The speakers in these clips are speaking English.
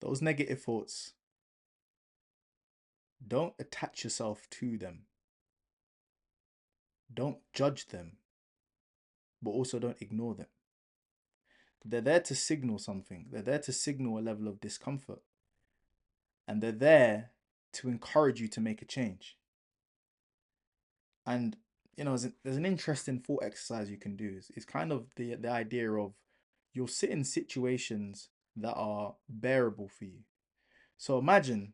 those negative thoughts, don't attach yourself to them. Don't judge them, but also don't ignore them. They're there to signal something. They're there to signal a level of discomfort. And they're there to encourage you to make a change. And there's an interesting thought exercise you can do. It's kind of the idea of you'll sit in situations that are bearable for you. So imagine,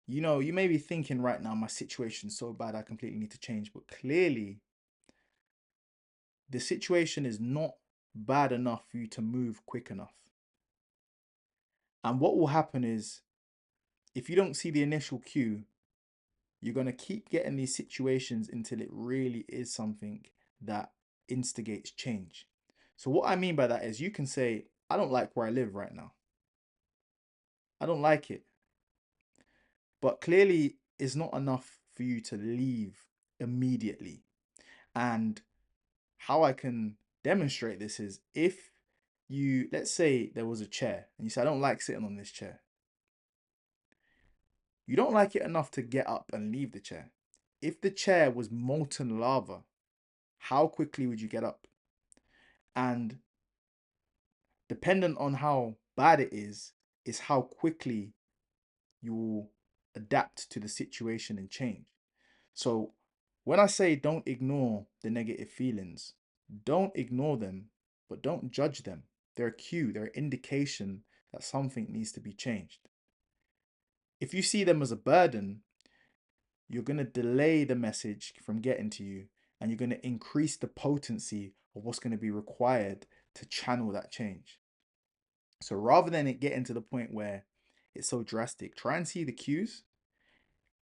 you may be thinking right now, my situation's so bad I completely need to change, but clearly the situation is not bad enough for you to move quick enough. And what will happen is, if you don't see the initial cue, you're going to keep getting these situations until it really is something that instigates change. So what I mean by that is, you can say, I don't like where I live right now. I don't like it. But clearly it's not enough for you to leave immediately. And how I can demonstrate this is, if let's say there was a chair and you say, I don't like sitting on this chair. You don't like it enough to get up and leave the chair. If the chair was molten lava, how quickly would you get up? And dependent on how bad it is how quickly you will adapt to the situation and change. So when I say don't ignore the negative feelings, don't ignore them, but don't judge them. They're a cue, they're an indication that something needs to be changed. If you see them as a burden, you're going to delay the message from getting to you, and you're going to increase the potency of what's going to be required to channel that change. So rather than it getting to the point where it's so drastic, try and see the cues.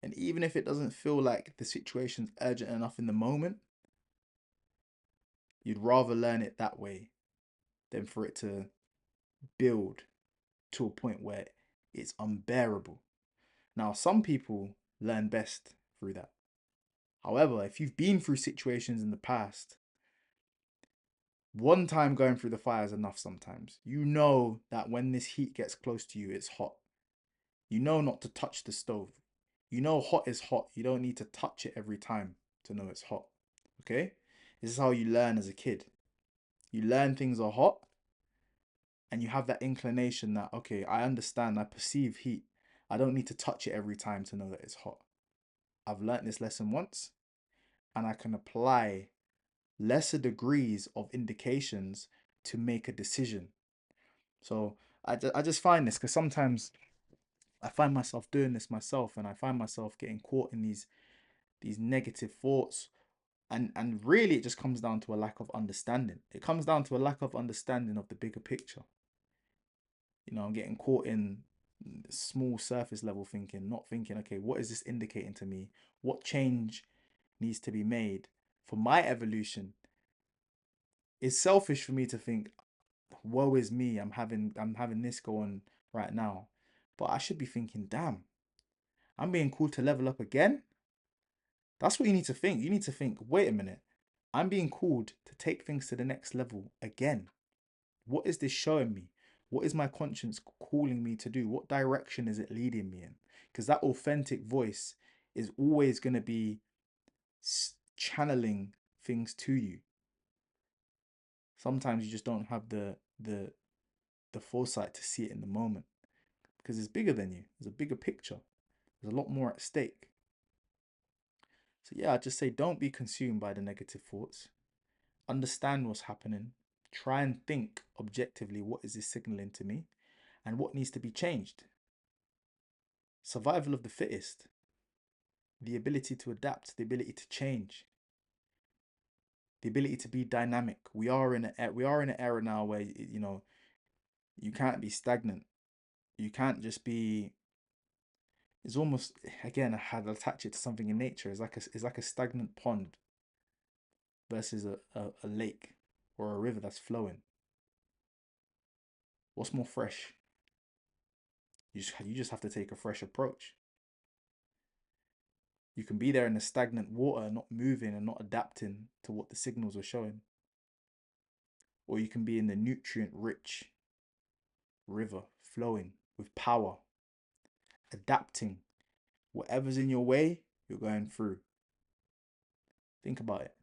And even if it doesn't feel like the situation's urgent enough in the moment, you'd rather learn it that way than for it to build to a point where it's unbearable. Now, some people learn best through that. However, if you've been through situations in the past, one time going through the fire is enough sometimes. You know that when this heat gets close to you, it's hot. You know not to touch the stove. You know hot is hot. You don't need to touch it every time to know it's hot. Okay? This is how you learn as a kid. You learn things are hot, and you have that inclination that, okay, I understand, I perceive heat. I don't need to touch it every time to know that it's hot. I've learnt this lesson once, and I can apply lesser degrees of indications to make a decision. So I just find this, because sometimes I find myself doing this myself, and I find myself getting caught in these negative thoughts. And really it just comes down to a lack of understanding. It comes down to a lack of understanding of the bigger picture. I'm getting caught in small surface level thinking, not thinking, okay, what is this indicating to me? What change needs to be made for my evolution? It's selfish for me to think, woe is me, I'm having this going right now. But I should be thinking, damn, I'm being called to level up again. That's what you need to think. You need to think, wait a minute, I'm being called to take things to the next level again. What is this showing me? What is my conscience calling me to do? What direction is it leading me in? Because that authentic voice is always going to be channeling things to you. Sometimes you just don't have the foresight to see it in the moment, because it's bigger than you. There's a bigger picture. There's a lot more at stake. So yeah, I just say, don't be consumed by the negative thoughts. Understand what's happening. Try and think objectively, what is this signaling to me, and what needs to be changed. Survival of the fittest. The ability to adapt, the ability to change, the ability to be dynamic. We are in an era now where you can't be stagnant. You can't just be. It's almost, again, I had to attach it to something in nature. It's like a stagnant pond versus a lake or a river that's flowing. What's more fresh? You just have to take a fresh approach. You can be there in the stagnant water, not moving and not adapting to what the signals are showing. Or you can be in the nutrient rich river flowing with power, adapting. Whatever's in your way, you're going through. Think about it.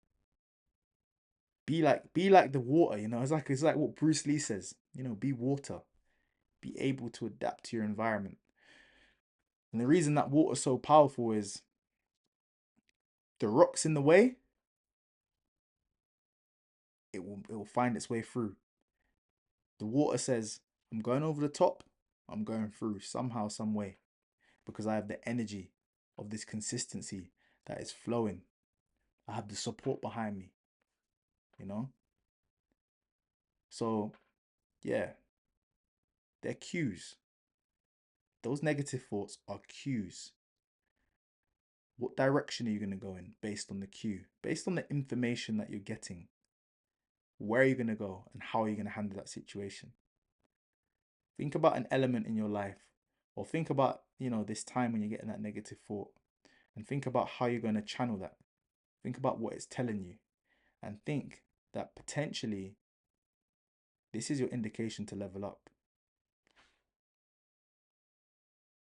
Be like the water, it's like what Bruce Lee says, be water. Be able to adapt to your environment. And the reason that water's so powerful is the rocks in the way, it will find its way through. The water says, I'm going over the top, I'm going through somehow, some way, because I have the energy of this consistency that is flowing. I have the support behind me, you know? So, yeah, they're cues. Those negative thoughts are cues. What direction are you going to go in based on the cue? Based on the information that you're getting, where are you going to go and how are you going to handle that situation? Think about an element in your life, or think about, this time when you're getting that negative thought, and think about how you're going to channel that. Think about what it's telling you, and think that potentially this is your indication to level up.